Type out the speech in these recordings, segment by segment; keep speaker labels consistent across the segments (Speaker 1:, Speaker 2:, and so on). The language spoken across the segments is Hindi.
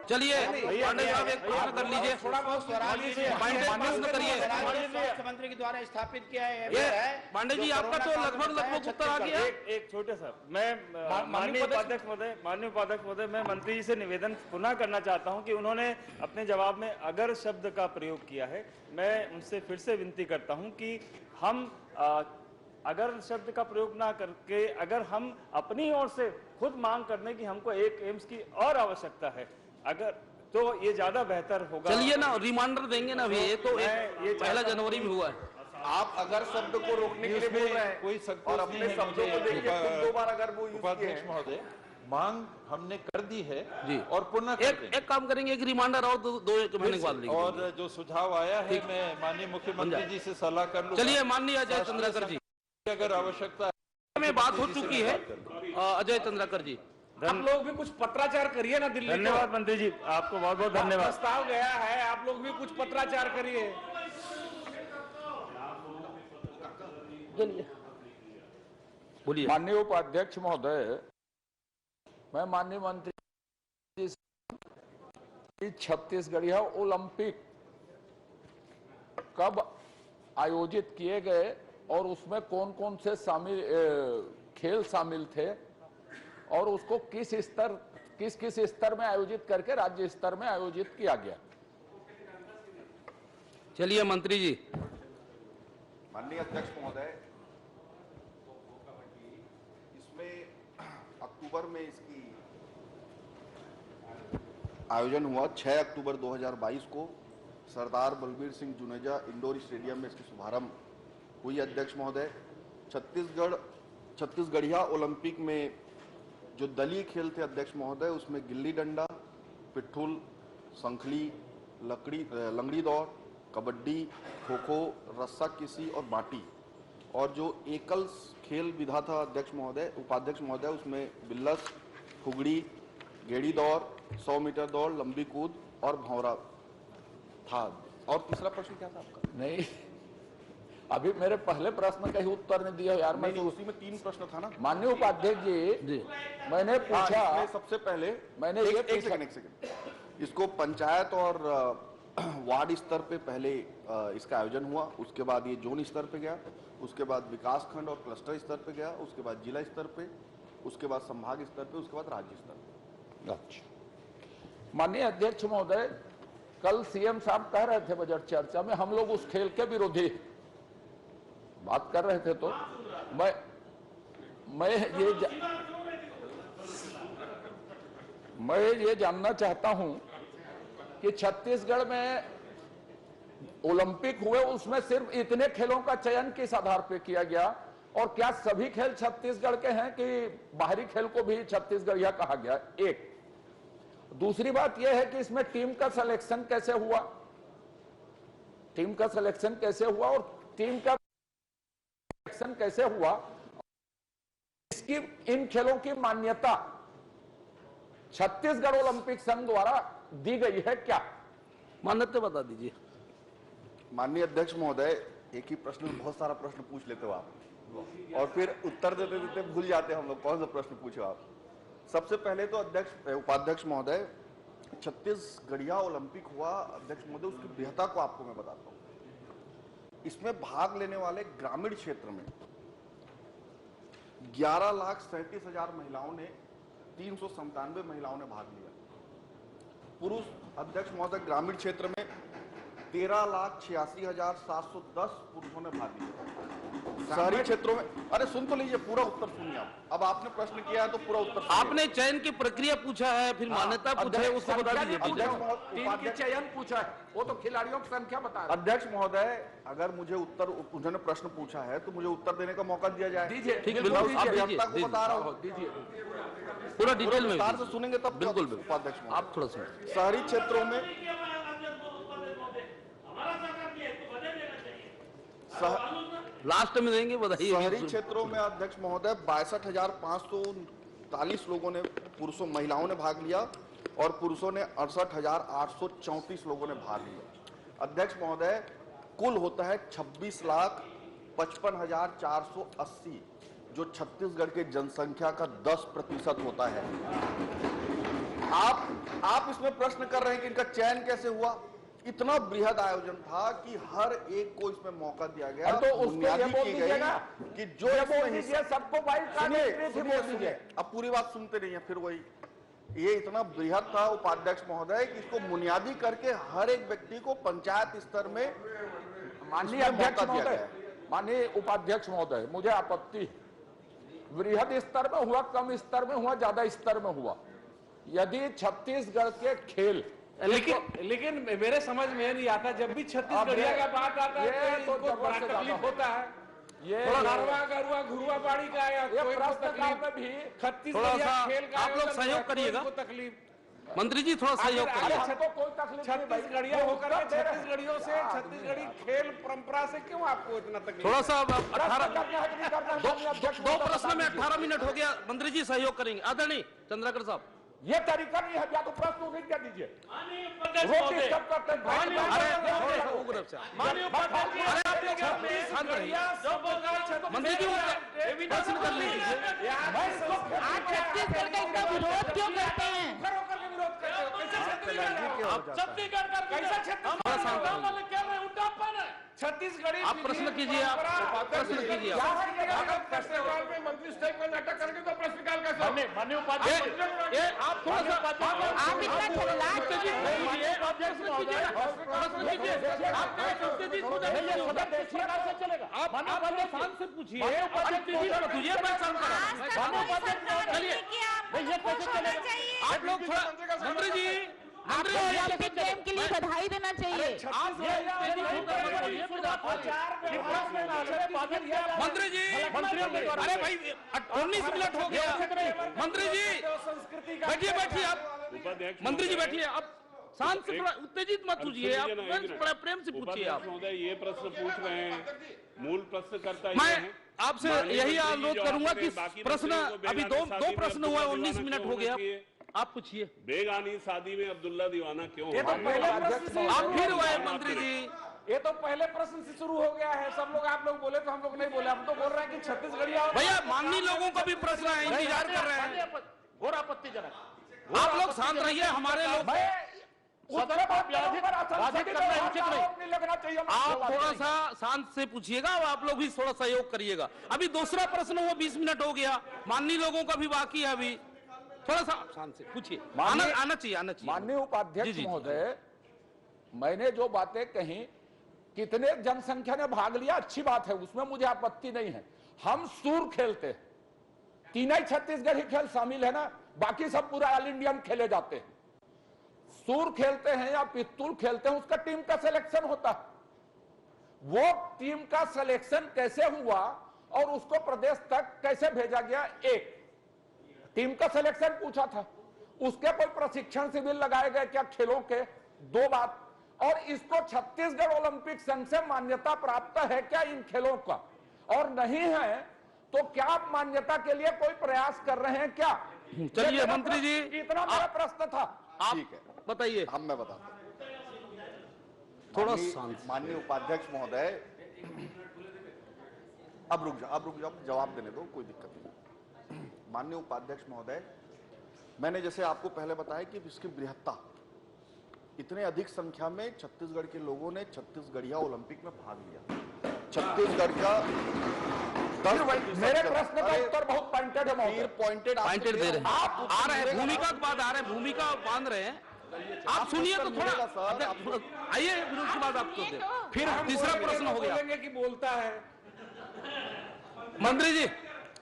Speaker 1: चलिए पांडे साहब एक प्रश्न कर लीजिए,
Speaker 2: थोड़ा बहुत
Speaker 1: प्रश्न करिए।
Speaker 2: मुख्यमंत्री के द्वारा स्थापित किया है
Speaker 1: ये पांडे जी आपका तो लगभग उत्तर आ गया।
Speaker 3: एक छोटे सर, मैं माननीय उपाध्यक्ष महोदय, मैं मंत्री जी से निवेदन पुनः करना चाहता हूं कि उन्होंने अपने जवाब में अगर शब्द का प्रयोग किया है, मैं उनसे फिर से विनती करता हूं कि हम अगर शब्द का प्रयोग ना करके अगर हम अपनी ओर से खुद मांग करने की हमको एक एम्स की और आवश्यकता है, अगर तो ये ज्यादा बेहतर होगा।
Speaker 1: चलिए ना रिमाइंडर देंगे ना, ये तो ये 1 जनवरी में हुआ है।
Speaker 4: आप अगर शब्द को रोकने के लिए बोल रहे हैं
Speaker 5: कोई
Speaker 4: और अपने शब्दों को देखिए खुद 2 बार अगर वो
Speaker 5: उपाध्यक्ष महोदय, मांग हमने कर दी है
Speaker 1: जी,
Speaker 5: और पुनः
Speaker 1: एक काम करेंगे, एक रिमाइंडर और 2 महीने के बाद लिखेंगे।
Speaker 5: और जो सुझाव आया है मैं माननीय मुख्यमंत्री जी से सलाह कर लूंगा।
Speaker 1: चलिए माननीय अजय चंद्राकर जी,
Speaker 5: अगर आवश्यकता
Speaker 1: में बात हो चुकी है। अजय चंद्राकर जी,
Speaker 2: आप लोग भी कुछ पत्राचार करिए ना दिल्ली।
Speaker 3: धन्यवाद मंत्री जी, आपको बहुत बहुत धन्यवाद।
Speaker 2: प्रस्ताव गया है, आप लोग भी कुछ पत्राचार करिए।
Speaker 1: बोलिए।
Speaker 6: माननीय उपाध्यक्ष महोदय, मैं माननीय मंत्री जी से छत्तीसगढ़िया ओलंपिक कब आयोजित किए गए और उसमें कौन कौन से खेल शामिल थे और उसको किस स्तर में आयोजित करके राज्य स्तर में आयोजित किया गया।
Speaker 1: चलिए मंत्री जी।
Speaker 4: माननीय अध्यक्ष महोदय, इसमें अक्टूबर में इसकी आयोजन हुआ। 6 अक्टूबर 2022 को सरदार बलबीर सिंह जुनेजा इंडोर स्टेडियम में इसकी शुभारंभ हुई। अध्यक्ष महोदय, छत्तीसगढ़िया ओलंपिक में जो दलीय खेल थे अध्यक्ष महोदय, उसमें गिल्ली डंडा, पिट्ठुल, संखली, लंगड़ी दौड़, कबड्डी, खो खो, रस्सा किसी और बाटी, और जो एकल खेल विधा था अध्यक्ष महोदय, उपाध्यक्ष महोदय, उसमें बिल्लस, फुगड़ी, गेड़ी दौड़, 100 मीटर दौड़, लंबी कूद और भंवरा था। और तीसरा प्रश्न क्या था आपका?
Speaker 6: नहीं, अभी मेरे पहले प्रश्न का ही उत्तर नहीं दिया यार। मैं
Speaker 4: उसी में 3 प्रश्न था ना
Speaker 6: माननीय उपाध्यक्ष जी, मैंने पूछा,
Speaker 4: सबसे पहले
Speaker 6: मैंने
Speaker 4: एक सेकंड, इसको पंचायत और वार्ड स्तर पे पहले इसका आयोजन हुआ, उसके बाद ये जोन स्तर पे गया, उसके बाद विकास खंड और क्लस्टर स्तर पे गया, उसके बाद जिला स्तर पे, उसके बाद संभाग स्तर पे, उसके बाद राज्य स्तर पे।
Speaker 6: अच्छा माननीय अध्यक्ष महोदय, कल सीएम साहब कह रहे थे बजट चर्चा में हम लोग उस खेल के विरोधी बात कर रहे थे, तो मैं ये जानना चाहता हूं कि छत्तीसगढ़ में ओलंपिक हुए, उसमें सिर्फ इतने खेलों का चयन किस आधार पर किया गया और क्या सभी खेल छत्तीसगढ़ के हैं कि बाहरी खेल को भी छत्तीसगढ़िया कहा गया? एक दूसरी बात यह है कि इसमें टीम का सिलेक्शन कैसे हुआ, टीम का सिलेक्शन कैसे हुआ और टीम का सिलेक्शन कैसे हुआ, इसकी इन खेलों की मान्यता छत्तीसगढ़ ओलंपिक संघ द्वारा दी गई है क्या?
Speaker 1: मान्यता बता दीजिए।
Speaker 4: माननीय अध्यक्ष महोदय, एक ही प्रश्न में बहुत सारा प्रश्न पूछ लेते हो आप और फिर उत्तर देते देते भूल जाते हम लोग कौन सा प्रश्न पूछे आप। सबसे पहले तो उपाध्यक्ष महोदय, छत्तीसगढ़िया ओलंपिक हुआ अध्यक्ष महोदय, उसकी बेहतर को आपको मैं बताता हूँ। इसमें भाग लेने वाले ग्रामीण क्षेत्र में 11,37,000 महिलाओं ने, 397 महिलाओं ने भाग लिया। पुरुष अध्यक्ष महोदय ग्रामीण क्षेत्र में 13,86,710 पुरुषों ने भाग लिया। शहरी क्षेत्रों में, अरे सुन तो लीजिए, पूरा उत्तर सुनिए आप। अब आपने प्रश्न किया है तो पूरा उत्तर सुनिए।
Speaker 1: आपने चयन की प्रक्रिया पूछा है, फिर मान्यता पूछा है, उसको बता दीजिए।
Speaker 6: टीम की चयन पूछा है, वो तो खिलाड़ियों की संख्या बता रहा है।
Speaker 4: अध्यक्ष महोदय, अगर मुझे उन्होंने प्रश्न पूछा है तो मुझे उत्तर देने का मौका दिया जाए।
Speaker 6: दीजिए,
Speaker 1: ठीक है, बिल्कुल
Speaker 4: जनता को बता रहा हूँ,
Speaker 6: दीजिए,
Speaker 1: पूरा डिटेल में
Speaker 4: विस्तार से सुनेंगे तब।
Speaker 1: बिल्कुल
Speaker 4: उपाध्यक्ष
Speaker 1: आप थोड़ा सा
Speaker 4: शहरी क्षेत्रों में
Speaker 1: लास्ट में देंगे, बताइए।
Speaker 4: शहरी क्षेत्रों में अध्यक्ष महोदय 62,539 लोगों ने, पुरुषों महिलाओं ने भाग लिया और पुरुषों ने 68,834 लोगों ने भाग लिया। अध्यक्ष महोदय, कुल होता है 26,55,480, जो छत्तीसगढ़ के जनसंख्या का 10% होता है। आप इसमें प्रश्न कर रहे हैं कि इनका चयन कैसे हुआ। इतना बृहद आयोजन था कि हर एक को इसमें मौका दिया गया।
Speaker 6: तो उसको ये
Speaker 4: बुनियादी
Speaker 6: बोल
Speaker 4: की
Speaker 6: दीजिए
Speaker 4: गई
Speaker 6: ना
Speaker 4: कि जो
Speaker 6: ये
Speaker 4: इसमें
Speaker 6: बोल दीजिए सबको वाइल्ड कार्ड एंट्री थी, बोल दीजिए।
Speaker 4: अब पूरी बात सुनते नहीं है, फिर वही ये इतना बृहद था उपाध्यक्ष महोदय कि इसको बुनियादी करके हर एक व्यक्ति को पंचायत स्तर में
Speaker 6: माननीय
Speaker 4: इसमें
Speaker 6: अध्यक्ष
Speaker 4: मौका दिया
Speaker 6: महोदय,
Speaker 4: गया है।
Speaker 6: माननीय उपाध्यक्ष महोदय, मुझे आपत्ति है। वृहद स्तर में हुआ, कम स्तर में हुआ, ज्यादा स्तर में हुआ। यदि छत्तीसगढ़ के खेल
Speaker 2: लेकिन मेरे समझ में नहीं आता, जब भी छत्तीसगढ़िया का बात आता
Speaker 6: ये
Speaker 2: है
Speaker 6: तो
Speaker 2: तो इनको बड़ा
Speaker 6: जबरदस्त
Speaker 2: तकलीफ
Speaker 6: ज्यादा
Speaker 2: होता है।
Speaker 6: ये
Speaker 2: नरवा गरुआ घुरुआ बाड़ी का या
Speaker 6: ये
Speaker 2: कोई को
Speaker 6: प्रश्नकाल
Speaker 2: तकलीफ,
Speaker 6: में भी
Speaker 1: थोड़ा
Speaker 2: छत्तीसगढ़िया
Speaker 1: सा
Speaker 2: खेल का
Speaker 1: आप लोग
Speaker 2: आयोजन
Speaker 1: सहयोग
Speaker 2: हुआ, कोई
Speaker 1: करिएगा।
Speaker 2: को तकलीफ।
Speaker 1: मंत्री जी थोड़ा सहयोग
Speaker 2: अरे
Speaker 1: करिए।
Speaker 6: हमको कोई तकलीफ नहीं भाई।
Speaker 2: छत्तीसगढ़िया होकर के
Speaker 6: दे रहे हैं।
Speaker 2: छत्तीसगढ़ियों से छत्तीसगढ़ी खेल परंपरा से क्यों आपको इतना तकलीफ?
Speaker 1: थोड़ा सा
Speaker 6: प्रश्न
Speaker 1: 18
Speaker 6: करना है कि नहीं करना है, माननीय अध्यक्ष
Speaker 1: दो
Speaker 6: महोदय
Speaker 1: प्रश्न में
Speaker 6: बता दीजिए।
Speaker 1: 18 मिनट हो गया। मंत्री जी सहयोग करेंगे। आदरणीय चंद्राकर साहब,
Speaker 6: ये तरीका नहीं है, या तो प्रश्न उन्हीं क्या दीजिए।
Speaker 2: अध्यक्ष
Speaker 6: रोक
Speaker 2: महोदय,
Speaker 6: डिस्टर्ब करते हैं।
Speaker 1: अरे उग्र से
Speaker 2: माननीय उपाध्यक्ष जी,
Speaker 1: अरे आप लोग शांत रहिए। मंत्री जी प्रश्न कर लीजिए।
Speaker 7: आप छत्तीसगढ़ का इतना विरोध क्यों करते हैं?
Speaker 2: छत्तीसगढ़ी
Speaker 1: आप प्रश्न कीजिए, आप प्रश्न कीजिए।
Speaker 2: प्रश्नकाल में मंत्री स्टेटमेंट नाटक करेंगे तो प्रश्नकाल का
Speaker 1: ये आप थोड़ा सा
Speaker 7: आप इतना चिल्ला क्यों रहे हैं?
Speaker 1: प्रश्न कीजिए। आप शांत से पूछिए। तुझे पहचान करा। चलिए आप लोग थोड़ा मंत्री जी
Speaker 7: ओलंपिक गेम के लिए बधाई देना चाहिए।
Speaker 1: मंत्री जी अरे भाई 19 मिनट हो गया। मंत्री जी बैठिए बैठिए आप। मंत्री जी बैठिए। आप शांत से थोड़ा उत्तेजित मत पूछिए। आप बड़ा प्रेम से पूछिए। आप
Speaker 8: महोदय ये प्रश्न पूछ रहे हैं, मूल प्रश्न करता
Speaker 1: मैं आपसे यही अनुरोध करूंगा कि प्रश्न अभी दो प्रश्न हुआ, 19 मिनट हो गया। आप पूछिए।
Speaker 8: बेगानी शादी में अब्दुल्ला दीवाना क्यों
Speaker 2: ये तो
Speaker 8: हुआ?
Speaker 2: पहले प्रश्न से
Speaker 1: आप फिर हुए मंत्री जी।
Speaker 2: ये तो पहले प्रश्न से शुरू हो गया है। सब लोग आप लोग बोले तो हम लोग नहीं बोले। हम तो बोल रहे हैं कि छत्तीसगढ़िया
Speaker 1: भैया माननीय लोगों का भी प्रश्न है, इंतजार कर रहे हैं।
Speaker 2: घोर आपत्तिजनक।
Speaker 1: आप लोग शांत रहिए। हमारे लोग आप थोड़ा सा शांत से पूछिएगा और आप लोग भी थोड़ा सहयोग करिएगा। अभी दूसरा प्रश्न हुआ, 20 मिनट हो गया। माननीय लोगों का भी बाकी है। अभी थोड़ा सा शांत से पूछिए। आना चाहिए।
Speaker 6: माननीय उपाध्यक्ष
Speaker 1: जी, जी,
Speaker 6: महोदय, मैंने जो बातें कही, कितने जनसंख्या ने भाग लिया, अच्छी बात है, उसमें मुझे आपत्ति नहीं है। हम सूर खेलते हैं, तीन ही छत्तीसगढ़ी खेल शामिल है ना, बाकी सब पूरा ऑल इंडियन खेले जाते हैं। सूर खेलते हैं या पिस्तूल खेलते हैं, उसका टीम का सिलेक्शन होता है। वो टीम का सिलेक्शन कैसे हुआ और उसको प्रदेश तक कैसे भेजा गया, एक टीम का सिलेक्शन पूछा था। उसके कोई प्रशिक्षण शिविर लगाए गए क्या खेलों के, दो बात। और इसको छत्तीसगढ़ ओलंपिक संघ से मान्यता प्राप्त है क्या इन खेलों का, और नहीं है तो क्या आप मान्यता के लिए कोई प्रयास कर रहे हैं क्या?
Speaker 1: चलिए मंत्री जी,
Speaker 6: इतना मेरा प्रश्न था।
Speaker 1: आप
Speaker 4: ठीक है,
Speaker 1: बताइए।
Speaker 4: हम मैं बताता हूं।
Speaker 1: थोड़ा शांत।
Speaker 4: माननीय उपाध्यक्ष महोदय, अब रुक जाओ, जवाब देने दो, कोई दिक्कत नहीं। माननीय उपाध्यक्ष महोदय, मैंने जैसे आपको पहले बताया कि इसकी बृहत्ता, इतने अधिक संख्या में छत्तीसगढ़ के लोगों ने छत्तीसगढ़िया ओलंपिक में भाग लिया। छत्तीसगढ़ का
Speaker 6: मेरे प्रश्न का उत्तर बहुत पॉइंटेड है महोदय।
Speaker 4: पॉइंटेड
Speaker 1: दे रहे हैं। आप आ रहे हैं, भूमिका के बाद आ रहे हैं, भूमिका बांध रहे हैं। आप सुनिए तो थोड़ा आइए, फिर उसके बाद आपको दे। फिर तीसरा प्रश्न हो गया।
Speaker 2: बोलेंगे कि बोलता है
Speaker 1: मंत्री जी,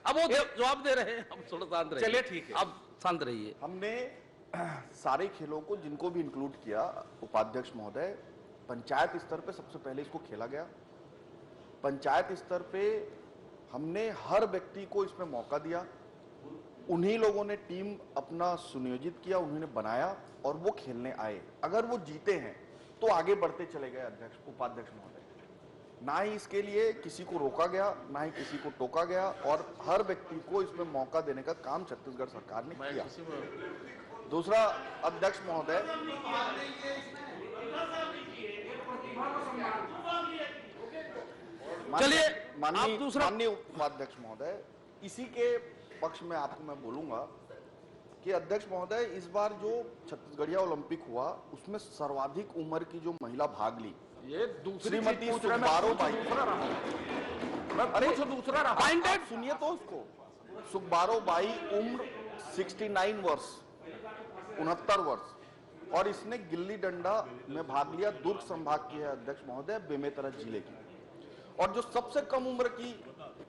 Speaker 1: अब वो जवाब दे रहे हैं, अब थोड़ा शांत रहिए।
Speaker 2: चलिए ठीक है,
Speaker 1: अब शांत रहिए।
Speaker 4: हमने सारे खेलों को जिनको भी इंक्लूड किया, उपाध्यक्ष महोदय, पंचायत स्तर पे सबसे पहले इसको खेला गया। पंचायत स्तर पे हमने हर व्यक्ति को इसमें मौका दिया। उन्हीं लोगों ने टीम अपना सुनियोजित किया, उन्होंने बनाया और वो खेलने आए। अगर वो जीते हैं तो आगे बढ़ते चले गए उपाध्यक्ष महोदय। ना ही इसके लिए किसी को रोका गया, ना ही किसी को टोका गया, और हर व्यक्ति को इसमें मौका देने का काम छत्तीसगढ़ सरकार ने किया। दूसरा, अध्यक्ष महोदय,
Speaker 1: चलिए
Speaker 4: माननीय
Speaker 1: आप दूसरा।
Speaker 4: माननीय उपाध्यक्ष महोदय, इसी के पक्ष में आपको मैं बोलूंगा कि अध्यक्ष महोदय इस बार जो छत्तीसगढ़िया ओलंपिक हुआ उसमें सर्वाधिक उम्र की जो महिला भाग ली
Speaker 6: ये दूसरी
Speaker 4: श्रीमती
Speaker 6: चीज पूछ रहे हैं,
Speaker 4: सुब्बारो
Speaker 6: मैं
Speaker 4: बाई।
Speaker 6: पूछ दूसरा रहा
Speaker 4: आप सुनिए तो उसको। सुब्बारो बाई उम्र 69 वर्ष 69 वर्ष और इसने गिल्ली डंडा में भाग लिया। दुर्ग संभाग की है अध्यक्ष महोदय, बेमेतरा जिले की। और जो सबसे कम उम्र की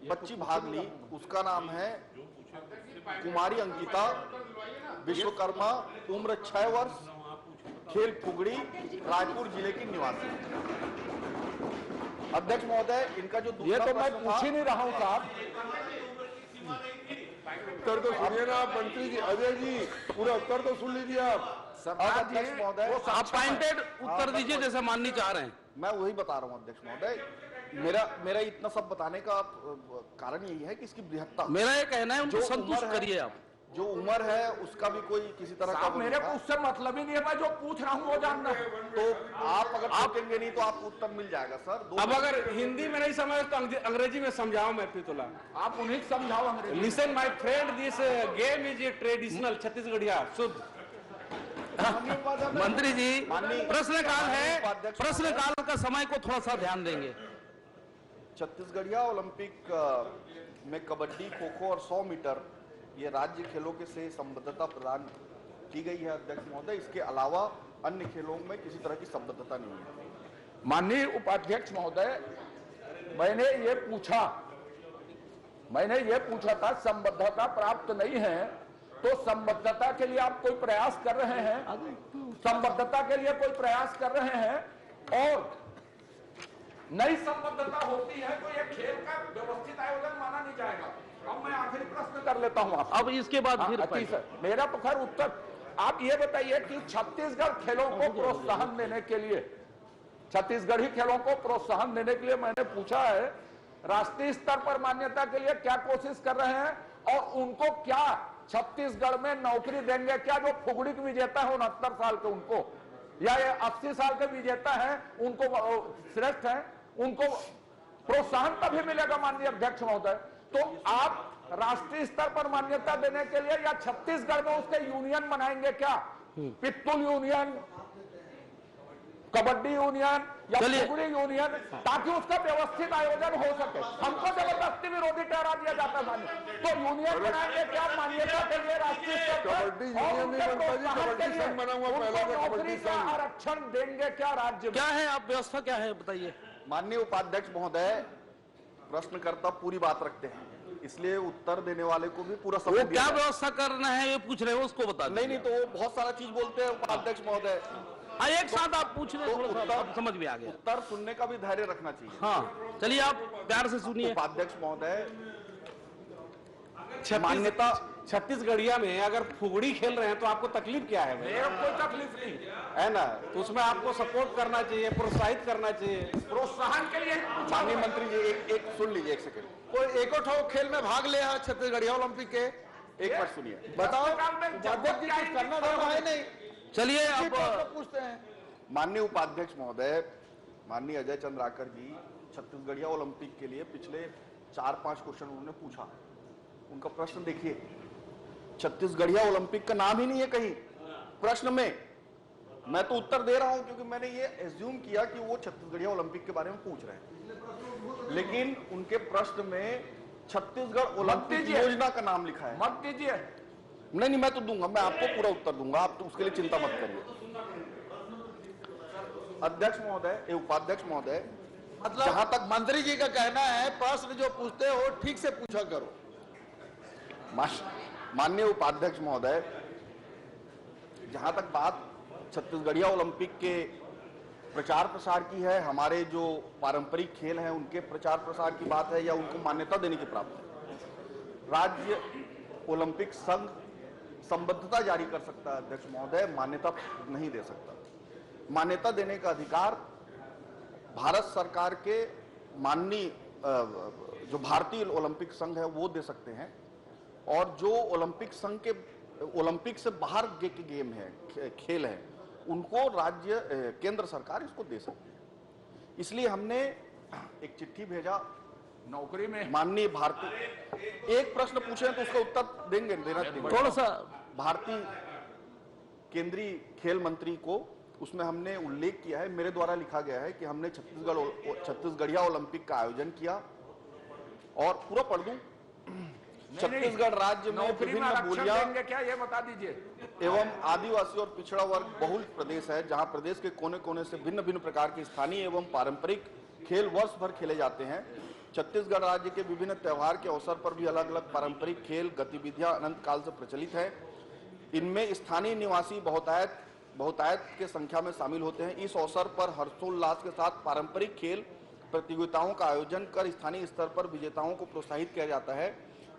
Speaker 4: बच्ची भाग ली उसका नाम है कुमारी अंकिता विश्वकर्मा, उम्र 6 वर्ष, खेल फुगड़ी, रायपुर जिले की निवासी। अध्यक्ष महोदय इनका जो
Speaker 6: ये तो मैं पूछ ही नहीं रहा हूं साहब।
Speaker 9: उत्तर तो सुनिए ना आप मंत्री जी, अजय जी, पूरा उत्तर तो सुन लीजिए आप।
Speaker 4: अध्यक्ष महोदय
Speaker 1: आप पॉइंटेड उत्तर दीजिए जैसे माननी चाह रहे हैं।
Speaker 4: मैं वही बता रहा हूं अध्यक्ष महोदय। मेरा इतना सब बताने का कारण यही है कि इसकी बृहत्ता।
Speaker 1: मेरा ये कहना है उनको संतुष्ट करिए आप।
Speaker 4: जो उम्र है उसका भी कोई किसी तरह का
Speaker 6: मेरे को उससे मतलब ही नहीं है, मैं जो पूछ रहा हूँ वो जानना है।
Speaker 4: तो आप अगर पूछेंगे नहीं तो आपको उत्तर मिल जाएगा सर।
Speaker 2: अब अगर हिंदी में नहीं समझ तो अंग्रेजी में समझाओ। मैं प्रीतुला
Speaker 6: आप उन्हें समझाओ अंग्रेजी।
Speaker 2: Listen my friend, this game is a traditional छत्तीसगढ़िया शुद्ध।
Speaker 1: मंत्री जी प्रश्नकाल है, प्रश्नकाल का समय को थोड़ा सा ध्यान देंगे।
Speaker 4: छत्तीसगढ़िया ओलंपिक में कबड्डी, खो खो और 100 मीटर ये राज्य खेलों के से संबद्धता प्रदान की गई है अध्यक्ष महोदय। इसके अलावा अन्य खेलों में किसी तरह की संबद्धता नहीं है।
Speaker 6: माननीय उपाध्यक्ष महोदय, मैंने ये पूछा था संबद्धता प्राप्त नहीं है तो संबद्धता के लिए आप कोई प्रयास कर रहे हैं, संबद्धता के लिए कोई प्रयास कर रहे हैं और नई संबद्धता होती है तो ये खेल का व्यवस्थित आयोजन माना नहीं जाएगा। अब मैं आखिरी प्रश्न कर लेता हूं आप।
Speaker 1: अब इसके बाद फिर
Speaker 6: मेरा तो खैर उत्तर आप ये बताइए कि छत्तीसगढ़ खेलों को प्रोत्साहन देने के लिए, छत्तीसगढ़ी खेलों को प्रोत्साहन देने के लिए मैंने पूछा है राष्ट्रीय स्तर पर मान्यता के लिए क्या कोशिश कर रहे हैं और उनको क्या छत्तीसगढ़ में नौकरी देंगे? क्या जो फुगड़ी के विजेता है 69 साल के उनको, या ये 80 साल के विजेता है उनको श्रेष्ठ है, उनको प्रोत्साहन तभी मिलेगा माननीय अध्यक्ष महोदय। तो आप राष्ट्रीय स्तर पर मान्यता देने के लिए या छत्तीसगढ़ में उसके यूनियन बनाएंगे क्या? पित्तुल यूनियन, कबड्डी यूनियन या फुगड़ी यूनियन, ताकि उसका व्यवस्थित आयोजन हो सके। हमको जबरदस्ती विरोधी ठहरा दिया जाता है। तो यूनियन बनाएंगे क्या मान्यता के लिए राष्ट्रीय स्तर पर?
Speaker 9: कबड्डी यूनियन नहीं बनता जी, कबड्डी संघ बना हुआ पहले का कबड्डी संघ।
Speaker 6: आरक्षण देंगे क्या राज्य में?
Speaker 1: क्या है आप व्यवस्था क्या है बताइए।
Speaker 4: माननीय उपाध्यक्ष महोदय, प्रश्नकर्ता पूरी बात रखते हैं इसलिए उत्तर देने वाले को भी पूरा
Speaker 1: वो क्या व्यवस्था करना है ये पूछ रहे हो, उसको बता।
Speaker 4: नहीं तो वो बहुत सारा चीज बोलते हैं उपाध्यक्ष महोदय।
Speaker 1: एक साथ आप पूछ रहे हैं, समझ में आ गया।
Speaker 4: उत्तर सुनने का भी धैर्य रखना चाहिए।
Speaker 1: हाँ चलिए आप प्यार से सुनिए।
Speaker 4: उपाध्यक्ष महोदय,
Speaker 2: मान्यता छत्तीसगढ़िया में अगर फुगड़ी खेल रहे हैं तो आपको तकलीफ क्या है?
Speaker 6: कोई तकलीफ नहीं
Speaker 2: है ना, तो उसमें आपको सपोर्ट करना चाहिए, प्रोत्साहित करना चाहिए।
Speaker 6: प्रोत्साहन के लिए
Speaker 4: माननीय मंत्री जी एक सुन लीजिए, एक सेकंड।
Speaker 9: कोई एको खेल में भाग लिया छत्तीसगढ़िया ओलंपिक के,
Speaker 4: एक बार सुनिए।
Speaker 9: बताओ उपाध्यक्ष जी कुछ करना देना है नहीं।
Speaker 1: चलिए अब
Speaker 9: पूछते हैं।
Speaker 4: माननीय उपाध्यक्ष महोदय, माननीय अजय चंद्राकर जी छत्तीसगढ़िया ओलंपिक के लिए पिछले 4-5 क्वेश्चन उन्होंने पूछा। उनका प्रश्न देखिए, छत्तीसगढ़िया ओलंपिक का नाम ही नहीं है कहीं प्रश्न में। मैं तो उत्तर दे रहा हूं क्योंकि मैंने ये एज्यूम किया कि वो छत्तीसगढ़िया ओलंपिक के बारे में पूछ रहे हैं, लेकिन उनके प्रश्न में छत्तीसगढ़ ओलंपिक योजना का नाम लिखा है।
Speaker 6: मत दीजिए।
Speaker 4: नहीं मैं तो दूंगा, मैं आपको पूरा उत्तर दूंगा, आप तो उसके लिए चिंता मत करिए। अध्यक्ष महोदय, उपाध्यक्ष महोदय,
Speaker 9: मतलब जहां तक मंत्री जी का कहना है प्रश्न जो पूछते हो ठीक से पूछा करो।
Speaker 4: माननीय उपाध्यक्ष महोदय, जहां तक बात छत्तीसगढ़िया ओलंपिक के प्रचार प्रसार की है, हमारे जो पारंपरिक खेल हैं उनके प्रचार प्रसार की बात है या उनको मान्यता देने की प्राप्त है, राज्य ओलंपिक संघ संबद्धता जारी कर सकता है अध्यक्ष महोदय, मान्यता नहीं दे सकता। मान्यता देने का अधिकार भारत सरकार के माननीय जो भारतीय ओलंपिक संघ है वो दे सकते हैं, और जो ओलंपिक संघ के ओलंपिक से बाहर के गेम है, खेल है, उनको राज्य केंद्र सरकार इसको दे सकती है। इसलिए हमने एक चिट्ठी भेजा
Speaker 6: नौकरी में
Speaker 4: माननीय भारतीय। एक प्रश्न पूछे तो उसका उत्तर देंगे, देना
Speaker 1: थोड़ा सा
Speaker 4: भारतीय केंद्रीय खेल मंत्री को, उसमें हमने उल्लेख किया है, मेरे द्वारा लिखा गया है कि हमने छत्तीसगढ़िया ओलंपिक का आयोजन किया। और पूरा पढ़ दूं, छत्तीसगढ़ राज्य में विभिन्न बोलियां
Speaker 6: क्या ये बता दीजिए।
Speaker 4: एवं आदिवासी और पिछड़ा वर्ग बहुल प्रदेश है, जहां प्रदेश के कोने कोने से भिन्न भिन्न प्रकार के स्थानीय एवं पारंपरिक खेल वर्ष भर खेले जाते हैं। छत्तीसगढ़ राज्य के विभिन्न त्योहार के अवसर पर भी अलग अलग पारंपरिक खेल गतिविधियां अनंत काल से प्रचलित है। इनमें स्थानीय निवासी बहुतायत के संख्या में शामिल होते हैं। इस अवसर पर हर्षोल्लास के साथ पारंपरिक खेल प्रतियोगिताओं का आयोजन कर स्थानीय स्तर पर विजेताओं को प्रोत्साहित किया जाता है।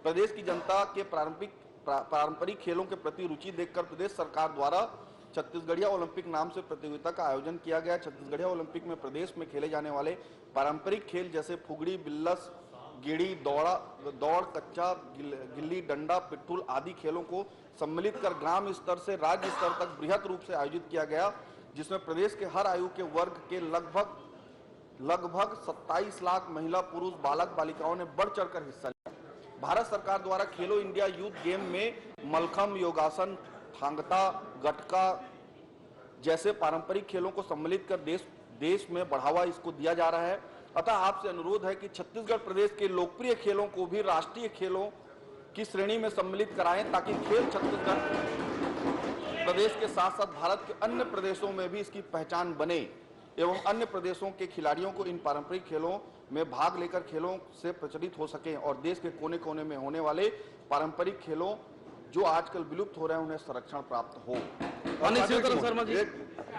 Speaker 4: प्रदेश की जनता के पारंपरिक खेलों के प्रति रुचि देखकर प्रदेश सरकार द्वारा छत्तीसगढ़िया ओलंपिक नाम से प्रतियोगिता का आयोजन किया गया। छत्तीसगढ़िया ओलंपिक में प्रदेश में खेले जाने वाले पारंपरिक खेल जैसे फुगड़ी, बिल्लस, गेड़ी, दौड़, कच्चा, गिल्ली डंडा, पिट्ठूल आदि खेलों को सम्मिलित कर ग्राम स्तर से राज्य स्तर तक बृहत रूप से आयोजित किया गया, जिसमें प्रदेश के हर आयु के वर्ग के लगभग 27 लाख महिला, पुरुष, बालक बालिकाओं ने बढ़ चढ़कर हिस्सा लिया। भारत सरकार द्वारा खेलो इंडिया यूथ गेम में मलखम, योगासन, थांगता, गटका जैसे पारंपरिक खेलों को सम्मिलित कर देश में बढ़ावा इसको दिया जा रहा है। अतः आपसे अनुरोध है कि छत्तीसगढ़ प्रदेश के लोकप्रिय खेलों को भी राष्ट्रीय खेलों की श्रेणी में सम्मिलित कराएं, ताकि खेल छत्तीसगढ़ प्रदेश के साथ साथ भारत के अन्य प्रदेशों में भी इसकी पहचान बने एवं अन्य प्रदेशों के खिलाड़ियों को इन पारंपरिक खेलों में भाग लेकर खेलों से प्रचलित हो सके और देश के कोने कोने में होने वाले पारंपरिक खेलों जो आजकल विलुप्त हो रहे हैं उन्हें संरक्षण प्राप्त हो।
Speaker 1: शर्मा जी,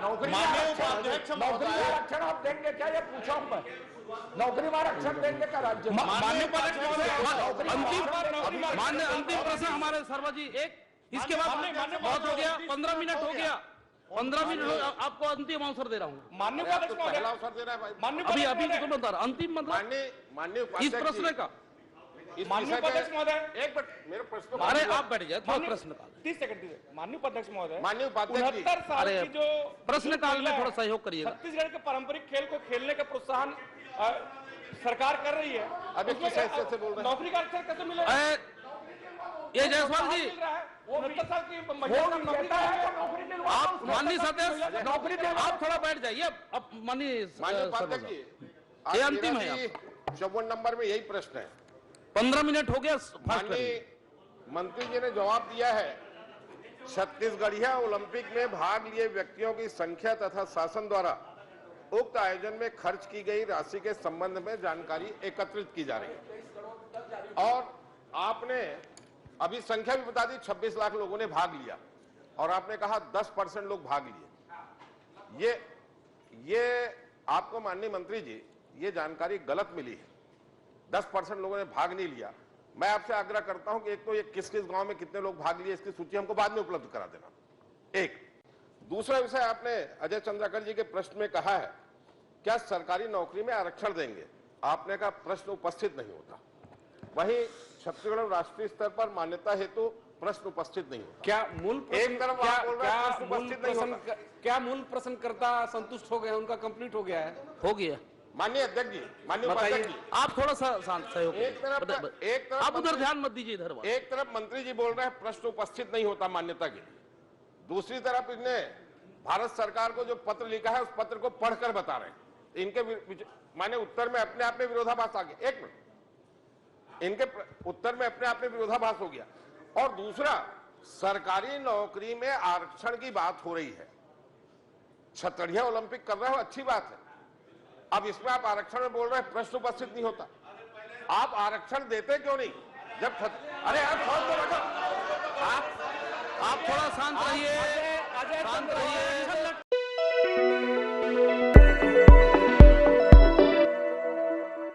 Speaker 6: नौकरी आरक्षण आप देंगे क्या, ये पूछा हूं मैं। नौकरी आरक्षण देंगे क्या राज्य?
Speaker 1: अंतिम प्रश्न हमारे शर्मा जी, एक इसके बाद बहुत हो गया, 15 मिनट हो गया, 15 मिनट आपको अंतिम अवसर दे रहा हूँ।
Speaker 2: माननीय
Speaker 5: पहला अवसर दे रहा है भाई।
Speaker 1: अभी तो बता रहा अंतिम मतलब
Speaker 5: माननीय
Speaker 1: इस प्रश्न का।
Speaker 2: माननीय उपाध्यक्ष महोदय, एक मिनट
Speaker 5: मेरे प्रश्न
Speaker 1: अरे आप बैठ जाए, थोड़ा प्रश्न काल
Speaker 2: 30 सेकंड दीजिए। माननीय उपाध्यक्ष महोदय,
Speaker 5: माननीय उपाध्यक्ष जी,
Speaker 2: 69 साल की जो
Speaker 1: प्रश्न काल में थोड़ा सहयोग करिएगा।
Speaker 2: छत्तीसगढ़ के पारंपरिक खेल को खेलने का प्रोत्साहन सरकार कर रही है।
Speaker 5: अभी किस हैसियत से बोल रहे हैं?
Speaker 2: नौकरी का अवसर कैसे मिलेगा?
Speaker 1: ये जायसवाल जी,
Speaker 2: वो 69 साल की महिला का नौकरी है।
Speaker 1: आप माननीय सदस्य नौकरी दे, आप थोड़ा बैठ जाइए। अब माननीय
Speaker 5: उपाध्यक्ष जी,
Speaker 1: ये अंतिम है।
Speaker 5: 54 नंबर में यही प्रश्न है।
Speaker 1: 15 मिनट हो गया।
Speaker 5: माननीय मंत्री जी ने जवाब दिया है, छत्तीसगढ़िया ओलंपिक में भाग लिए व्यक्तियों की संख्या तथा शासन द्वारा उक्त आयोजन में खर्च की गई राशि के संबंध में जानकारी एकत्रित की जा रही है। और आपने अभी संख्या भी बता दी, 26 लाख लोगों ने भाग लिया और आपने कहा 10% लोग भाग लिए। ये आपको माननीय मंत्री जी ये जानकारी गलत मिली है। 10% लोगों ने भाग नहीं लिया। मैं आपसे आग्रह करता हूं कि एक तो ये किस किस गांव में कितने लोग भाग लिए इसकी सूची हमको बाद में उपलब्ध करा देना। एक दूसरा विषय, आपने अजय चंद्राकर जी के प्रश्न में कहा है क्या सरकारी नौकरी में आरक्षण देंगे, आपने कहा प्रश्न उपस्थित नहीं होता। वहीं छत्तीसगढ़ राष्ट्रीय स्तर पर मान्यता हेतु प्रश्न उपस्थित नहीं होता।
Speaker 2: क्या मूल
Speaker 5: एक तरफ आप बोल रहे हैं प्रश्न उपस्थित नहीं होता।
Speaker 2: क्या मूल प्रश्नकर्ता संतुष्ट हो गए, उनका कंप्लीट हो गया है?
Speaker 1: हो गया।
Speaker 5: माननीय अध्यक्ष जी, माननीय उपाध्यक्ष जी,
Speaker 1: आप थोड़ा सा सहयोग
Speaker 5: एक तरफ
Speaker 1: आप उधर ध्यान मत दीजिए, इधर
Speaker 5: एक तरफ मंत्री जी बोल रहे हैं प्रश्न उपस्थित नहीं होता मान्यता के लिए, दूसरी तरफ इन्होंने भारत सरकार को जो पत्र लिखा है उस पत्र को पढ़कर बता रहे हैं। इनके माने उत्तर में अपने आप में विरोधाभास आ गया। एक मिनट, इनके उत्तर में अपने आप में विरोधाभास हो गया। और दूसरा, सरकारी नौकरी में आरक्षण की बात हो रही है, छत्तीसगढ़िया ओलंपिक कर रहे हो, अच्छी बात है। अब इसमें आप आरक्षण में बोल रहे हैं प्रश्न उपस्थित नहीं होता। आप आरक्षण देते क्यों नहीं जब अरे यार आप थोड़ा शांत रहिए।